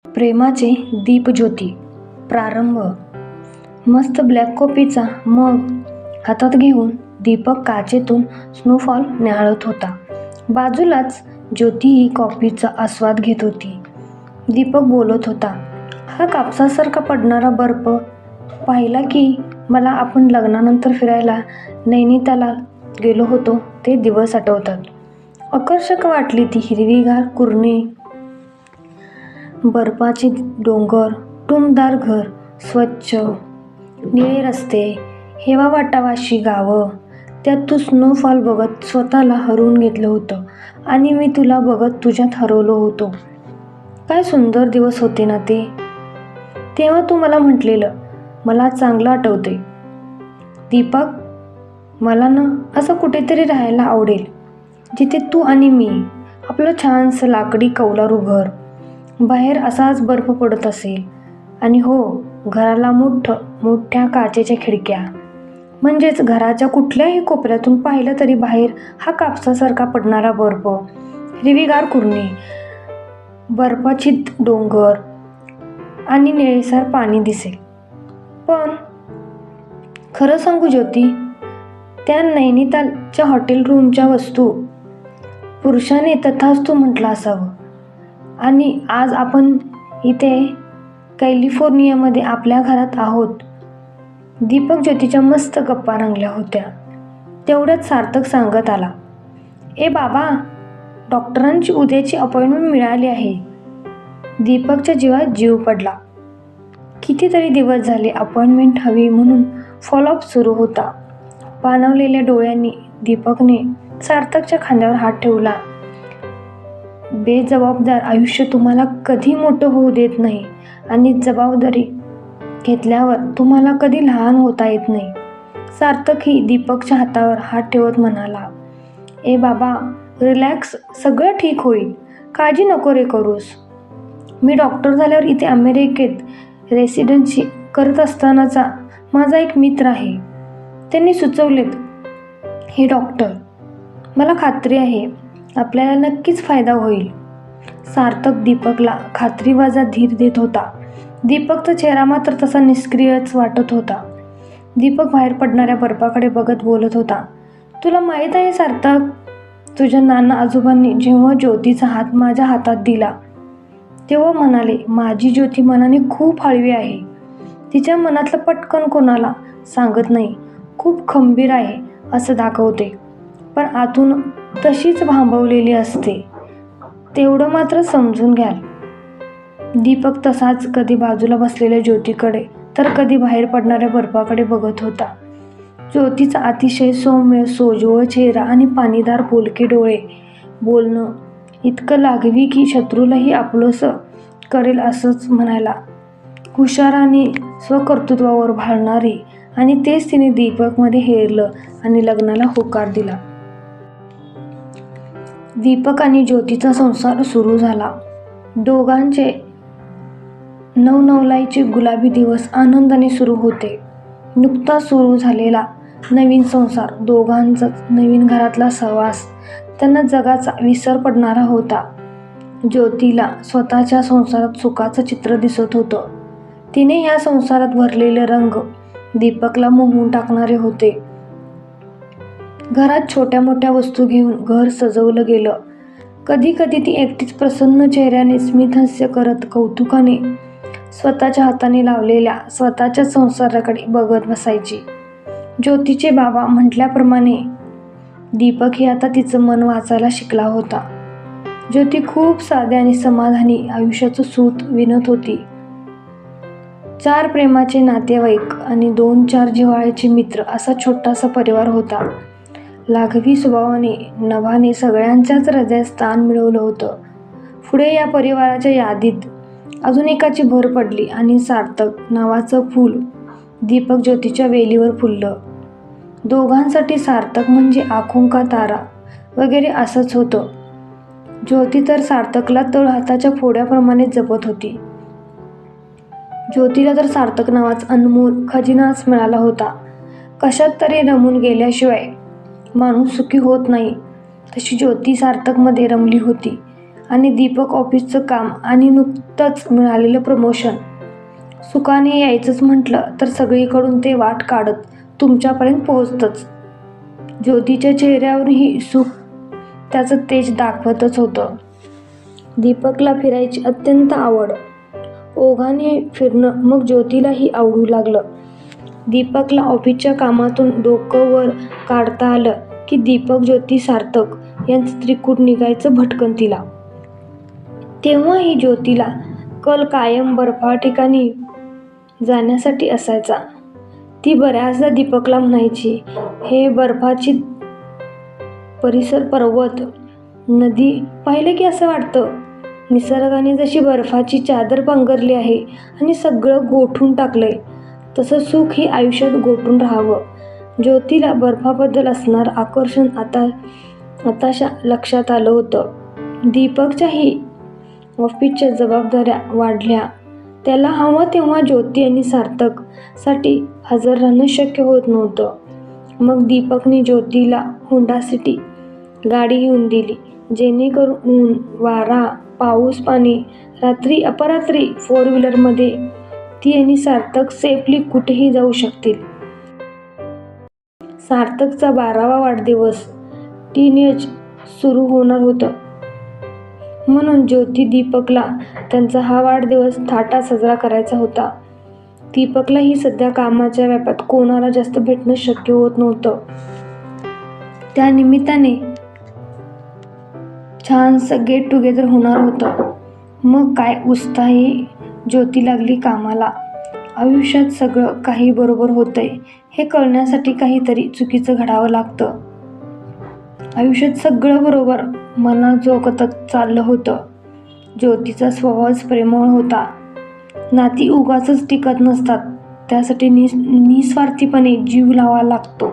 प्रेमाचे दीपज्योती. प्रारंभ. मस्त ब्लॅक कॉफीचा मग हातात घेऊन दीपक काचेतून स्नोफॉल न्याहाळत होता. बाजूलाच ज्योतीही कॉफीचा आस्वाद घेत होती. दीपक बोलत होता, हा कापसासारखा पडणारा बर्फ पाहिला की मला आपण लग्नानंतर फिरायला नैनितालला गेलो होतो ते दिवस आठवतात. आकर्षक वाटली ती हिरवीगार कुरणे, बर्फाचे डोंगर, टुमदार घर, स्वच्छ निळे रस्ते, हेवा वाटावाशी गावं. त्यात तू स्नोफॉल बघत स्वतःला हरवून घेतलं होतं आणि मी तुला बघत तुझ्यात हरवलो होतो. काय सुंदर दिवस होते ना ते. तेव्हा तू मला म्हटलेलं, मला चांगलं आठवते दीपक, मला ना असं कुठेतरी राहायला आवडेल जिथे तू आणि मी, आपलं छानसं लाकडी कौलारू घर, बाहेर असाच बर्फ पडत असेल आणि हो, घराला मोठ्या काचेच्या खिडक्या, म्हणजेच घराच्या कुठल्याही कोपऱ्यातून पाहिलं तरी बाहेर हा कापसासारखा पडणारा बर्फ, हिरवीगार कुरणे, बर्फाची डोंगर आणि निळेसर पाणी दिसेल. पण खरं सांगू ज्योती, त्या नैनितालच्या हॉटेल रूमच्या वस्तू पुरुषाने तथास्तु म्हटलं असावं आणि आज आपण इथे कॅलिफोर्नियामध्ये आपल्या घरात आहोत. दीपक ज्योतीच्या मस्त गप्पा रंगल्या होत्या. तेवढ्यात सार्थक सांगत आला, ए बाबा, डॉक्टरांची उद्याची अपॉइंटमेंट मिळाली आहे. दीपकच्या जीवात जीव पडला. कितीतरी दिवस झाले अपॉइंटमेंट हवी म्हणून फॉलोअप सुरू होता. पाणावलेल्या डोळ्यांनी दीपकने सार्थकच्या खांद्यावर हात ठेवला. बेजबाबदार आयुष्य तुम्हाला कधी मोठं होऊ देत नाही आणि जबाबदारी घेतल्यावर तुम्हाला कधी लहान होता येत नाही. सार्थकही दीपकच्या हातावर हात ठेवत म्हणाला, ए बाबा, रिलॅक्स, सगळं ठीक होईल, काळजी नको रे करूस. मी डॉक्टर झाल्यावर इथे अमेरिकेत रेसिडेन्सी करत असतानाचा माझा एक मित्र आहे. त्यांनी सुचवलेत हे डॉक्टर. मला खात्री आहे आपल्याला नक्कीच फायदा होईल. सार्थक दीपकला खात्रीवाजा धीर देत होता. दीपकचा चेहरा मात्र तसा निष्क्रियच वाटत होता. दीपक बाहेर पडणाऱ्या बर्फाकडे बघत बोलत होता, तुला माहीत आहे सार्थक, तुझ्या नाना आजोबांनी जेव्हा ज्योतीचा हात माझ्या हातात दिला तेव्हा म्हणाले, माझी ज्योती मनाने खूप हळवी आहे. तिच्या मनातलं पटकन कोणाला सांगत नाही, खूप खंबीर आहे असं दाखवते, पण आतून तशीच भांबवलेली असते, तेवढं मात्र समजून घ्याल. दीपक तसाच कधी बाजूला बसलेल्या ज्योतीकडे तर कधी बाहेर पडणाऱ्या बर्फाकडे बघत होता. ज्योतीचा अतिशय सौम्य सोजवळ चेहरा आणि पाणीदार बोलके डोळे, बोलणं इतकं लागवी की शत्रूलाही आपलंसं करेल असंच म्हणायला, हुशार आणि स्वकर्तृत्वावर भाळणारी, आणि तेच तिने दीपकमध्ये हेरलं आणि लग्नाला होकार दिला. दीपक आणि ज्योतीचा संसार सुरू झाला. दोघांचे नवनवलाईचे गुलाबी दिवस आनंदाने सुरू होते. नुकताच सुरू झालेला नवीन संसार, दोघांचाच नवीन घरातला सहवास त्यांना जगाचा विसर पडणारा होता. ज्योतीला स्वतःच्या संसारात सुखाचं चित्र दिसत होतं. तिने ह्या संसारात भरलेले रंग दीपकला मोहून टाकणारे होते. घरात छोट्या मोठ्या वस्तू घेऊन घर सजवलं गेलं. कधी कधी ती एकटीच प्रसन्न चेहऱ्याने स्मितहास्य करत कौतुकाने स्वतःच्या हाताने लावलेल्या स्वतःच्या संसाराकडे बघत बसायची. ज्योतीचे बाबा म्हटल्याप्रमाणे दीपक ही आता तिचं मन वाचायला शिकला होता. ज्योती खूप साधे आणि समाधानी आयुष्याचं सूत विणत होती. 4 प्रेमाचे नातेवाईक आणि 2-4 जिव्हाळ्याचे मित्र असा छोटासा परिवार होता. लाघवी स्वभावाने नभाने सगळ्यांच्याच हृदयात स्थान मिळवलं होतं. पुढे या परिवाराच्या यादीत अजून एकाची भर पडली आणि सार्थक नावाचं फूल दीपक ज्योतीच्या वेलीवर फुललं. दोघांसाठी सार्थक म्हणजे आंखों का तारा वगैरे असंच होतं. ज्योती तर सार्थकला तळहाताच्या फोड्याप्रमाणे जपत होती. ज्योतीला तर सार्थक नावाचा अनमोल खजिनाच मिळाला होता. कशात तरी रमून गेल्याशिवाय माणूस सुखी होत नाही, तशी ज्योती सार्थकमध्ये रमली होती आणि दीपक ऑफिसचं काम आणि नुकतंच मिळालेलं प्रमोशन. सुखाने यायचंच म्हटलं तर सगळीकडून ते वाट काढत तुमच्यापर्यंत पोहोचतंच. ज्योतीच्या चेहऱ्यावरही सुख त्याचं तेज दाखवतच होतं. दीपकला फिरायची अत्यंत आवड. ओघाने फिरणं मग ज्योतीलाही आवडू लागलं. दीपकला ऑफिसच्या कामातून डोकं वर काढता आलं की दीपक, ज्योती, सार्थक यांचं त्रिकूट निघायचं भटकंतीला. तेव्हाही ज्योतीला कल कायम बर्फाळ ठिकाणी जाण्यासाठी असायचा. ती बऱ्याचदा दीपकला म्हणायची, हे बर्फाची परिसर, पर्वत, नदी पाहिलं की असं वाटतं निसर्गाने जशी बर्फाची चादर पांघरली आहे आणि सगळं गोठून टाकलंय तसं सुख ही आयुष्यात गोठून राहावं. ज्योतीला बर्फाबद्दल असणारं आकर्षण आताशा लक्षात आलं होतं. दीपकच्याही ऑफिसच्या जबाबदाऱ्या वाढल्या. त्याला हवं तेव्हा ज्योती आणि सार्थक साठी हजर राहणं शक्य होत नव्हतं. मग दीपकने ज्योतीला होंडा सिटी गाडी घेऊन दिली, जेणेकरून ऊन, वारा, पाऊस, पाणी, रात्री अपरात्री 4 व्हीलरमध्ये ती आणि सार्थक सेफली कुठेही जाऊ शकतील. सार्थकचा 12वा वाढदिवस, टीनएज सुरू होणार होतं, म्हणून ज्योती दीपकला त्यांचा हा वाढदिवस थाटात साजरा करायचा होता. दीपकलाही सध्या कामाच्या व्यापात कोणाला जास्त भेटणं शक्य होत नव्हतं. त्या निमित्ताने छानसं गेट टुगेदर होणार होतं. मग काय उत्साही ज्योती लागली कामाला. आयुष्यात सगळं काही बरोबर होतंय हे कळण्यासाठी काहीतरी चुकीचं घडावं लागतं. आयुष्यात सगळं बरोबर मनाजोगतच चाललं होतं. ज्योतीचा स्वभावच प्रेमळ होता. नाती उगाचच टिकत नसतात, त्यासाठी निस्वार्थीपणे जीव लावावा लागतो.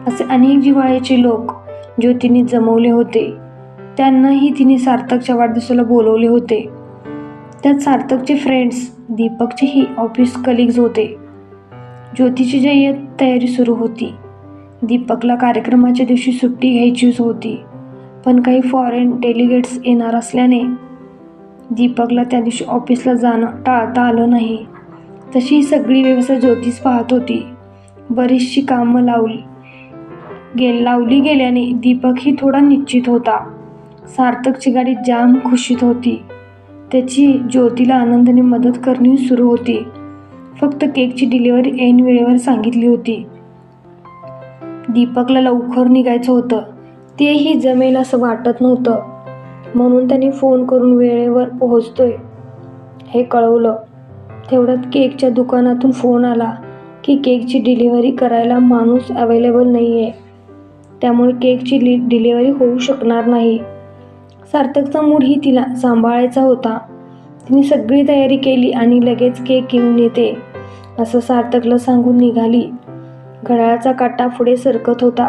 असे अनेक जिव्हाळ्याचे लोक ज्योतीने जमवले होते. त्यांनाही तिने सार्थकच्या वाढदिवसाला बोलवले होते. त्यात सार्थकचे फ्रेंड्स, दीपकचेही ऑफिस कलिग्ज होते. ज्योतीची जय्यत तयारी सुरू होती. दीपकला कार्यक्रमाच्या दिवशी सुट्टी घ्यायचीच होती, पण काही फॉरेन डेलिगेट्स येणार असल्याने दीपकला त्या दिवशी ऑफिसला जाणं टाळता आलं नाही. तशी सगळी व्यवस्था ज्योतीच पाहत होती. बरीचशी कामं लावली गेल्याने दीपकही थोडा निश्चित होता. सार्थकची गाडी जाम खुशीत होती. त्याची ज्योतीला आनंदाने मदत करणे सुरू होती. फक्त केकची डिलिव्हरी ऐन वेळेवर सांगितली होती. दीपकला लवकर निघायचं होतं, तेही जमेल असं वाटत नव्हतं, म्हणून त्याने फोन करून वेळेवर पोहोचतोय हे कळवलं. तेवढ्यात केकच्या दुकानातून फोन आला की केकची डिलिव्हरी करायला माणूस अवेलेबल नाही आहे, त्यामुळे केकची डिलिव्हरी होऊ शकणार नाही. सार्थकचा मूडही तिला सांभाळायचा होता. तिने सगळी तयारी केली आणि लगेच केक घेऊन येते असं सार्थकला सांगून निघाली. घड्याळाचा काटा पुढे सरकत होता.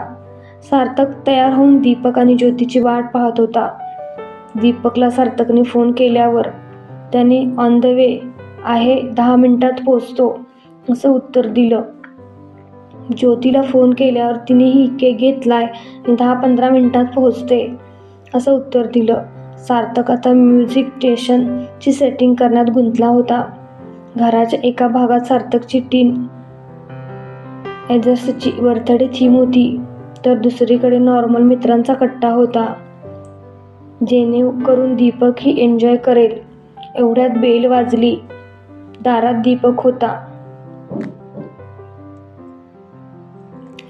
सार्थक तयार होऊन दीपक आणि ज्योतीची वाट पाहत होता. दीपकला सार्थकने फोन केल्यावर त्याने ऑन द वे आहे, 10 मिनिटात पोहोचतो असं उत्तर दिलं. ज्योतीला फोन केल्यावर तिनेही केक घेतलाय आणि 10-15 मिनिटात पोहोचते असं उत्तर दिलं. सार्थक आता म्युझिक स्टेशनची सेटिंग करण्यात गुंतला होता. घराच्या एका भागात सार्थकची टीन एजर्सची बर्थडे थीम होती, तर दुसरीकडे नॉर्मल मित्रांचा कट्टा होता, जेणेकरून दीपकही एन्जॉय करेल. एवढ्यात बेल वाजली. दारात दीपक होता.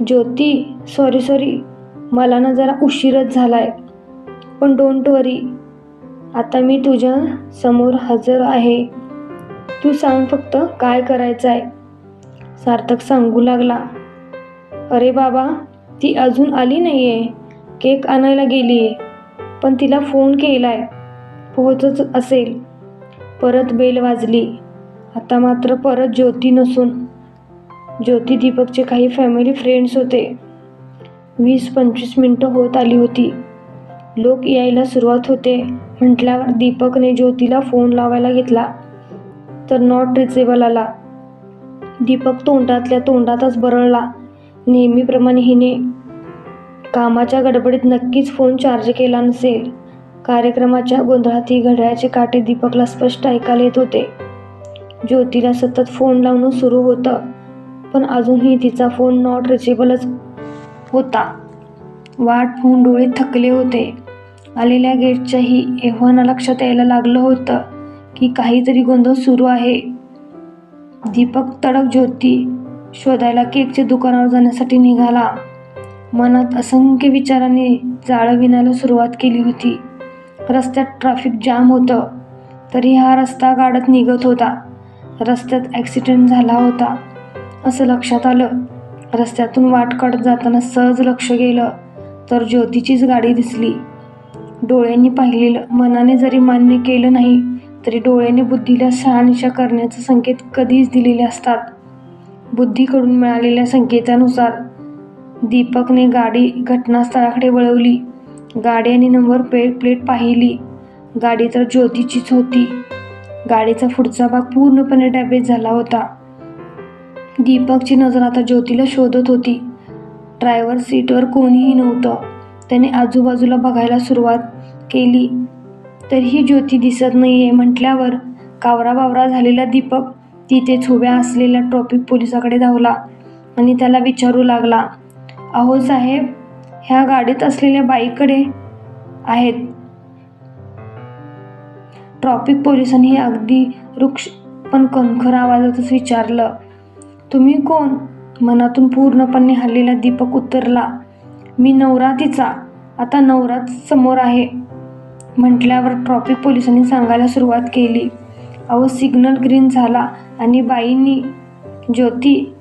ज्योती, सॉरी, मला ना जरा उशीरच झालाय, पण डोंट वरी, आता मी तुझ्या समोर हजर आहे. तू सांग फक्त काय करायचं आहे. सार्थक सांगू लागला. अरे बाबा, ती अजून आली नाहीये, केक आणायला गेलीये, पण तिला फोन केलाय, पोहोचच असेल. परत बेल वाजली. आता मात्र परत ज्योती नसून ज्योती दीपकचे काही फॅमिली फ्रेंड्स होते. 20-25 मिनिटं होत आली होती. लोक यायला सुरुवात होते म्हटल्यावर दीपकने ज्योतीला फोन लावायला घेतला, तर नॉट रिचेबल आला. दीपक तोंडातल्या तोंडातच बरळला. नेहमीप्रमाणे हिने कामाच्या गडबडीत नक्कीच फोन चार्ज केला नसेल, कार्यक्रमाच्या गोंधळातही घड्याळाचे काटे दीपकला स्पष्ट ऐकायला येत होते. ज्योतीला सतत फोन लावणं सुरू होतं, पण अजूनही तिचा फोन नॉट रिचेबलच होता. वाट पाहून डोळे थकले होते. आलेल्या गेटच्याही एव्हाना लक्षात यायला लागलं होतं की काहीतरी गोंधळ सुरू आहे. दीपक तडक ज्योती शोधायला केकच्या दुकानावर जाण्यासाठी निघाला. मनात असंख्य विचारांनी जाळं विणायला सुरुवात केली होती. रस्त्यात ट्रॅफिक जाम होतं, तरी हा रस्ता काढत निघत होता. रस्त्यात ॲक्सिडेंट झाला होता असं लक्षात आलं. रस्त्यातून वाट काढत जाताना सहज लक्ष गेलं तर ज्योतीचीच गाडी दिसली. डोळ्यांनी पाहिलेलं मनाने जरी मान्य केलं नाही तरी डोळ्याने बुद्धीला शहानिशा करण्याचे संकेत कधीच दिलेले असतात. बुद्धीकडून मिळालेल्या संकेतानुसार दीपकने गाडी घटनास्थळाकडे वळवली. गाडी आणि नंबर प्लेट पाहिली. गाडी तर ज्योतीचीच होती. गाडीचा पुढचा भाग पूर्णपणे डॅमेज झाला होता. दीपकची नजर आता ज्योतीला शोधत होती. ड्रायव्हर सीटवर कोणीही नव्हतं. त्याने आजूबाजूला बघायला सुरुवात केली, तरीही ज्योती दिसत नाहीये म्हटल्यावर कावराबावरा झालेला दीपक तिथेच उभ्या असलेल्या ट्रॅफिक पोलिसाकडे धावला आणि त्याला विचारू लागला, "अहो साहेब, ह्या गाडीत असलेल्या बाईकडे आहेत." ट्रॅफिक पोलिसांनी अगदी रुक्ष पण कणखर आवाजातच विचारलं, "तुम्ही कोण?" मनातून पूर्णपणे हललेला दीपक उत्तरला, "मी नवरा तिचा. आता नवराच समोर आहे." म्हटल्यावर ट्रॅफिक पोलिसांनी सांगायला सुरुवात केली, "अहो सिग्नल ग्रीन झाला आणि बाईंनी ज्योती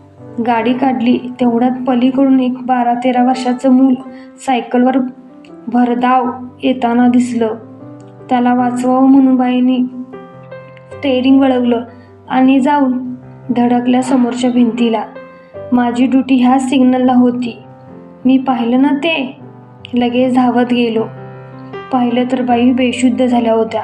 गाडी काढली. तेवढ्यात पलीकडून एक 12-13 वर्षाचं मूल सायकलवर भरधाव येताना दिसलं. त्याला वाचवावं म्हणून बाईंनी स्टेअरिंग वळवलं आणि जाऊन धडकल्या समोरच्या भिंतीला. माझी ड्युटी ह्याच सिग्नलला होती. मी पाहिलं ना ते. लगेच धावत गेलो. पाहिलं तर बाई बेशुद्ध झाल्या होत्या.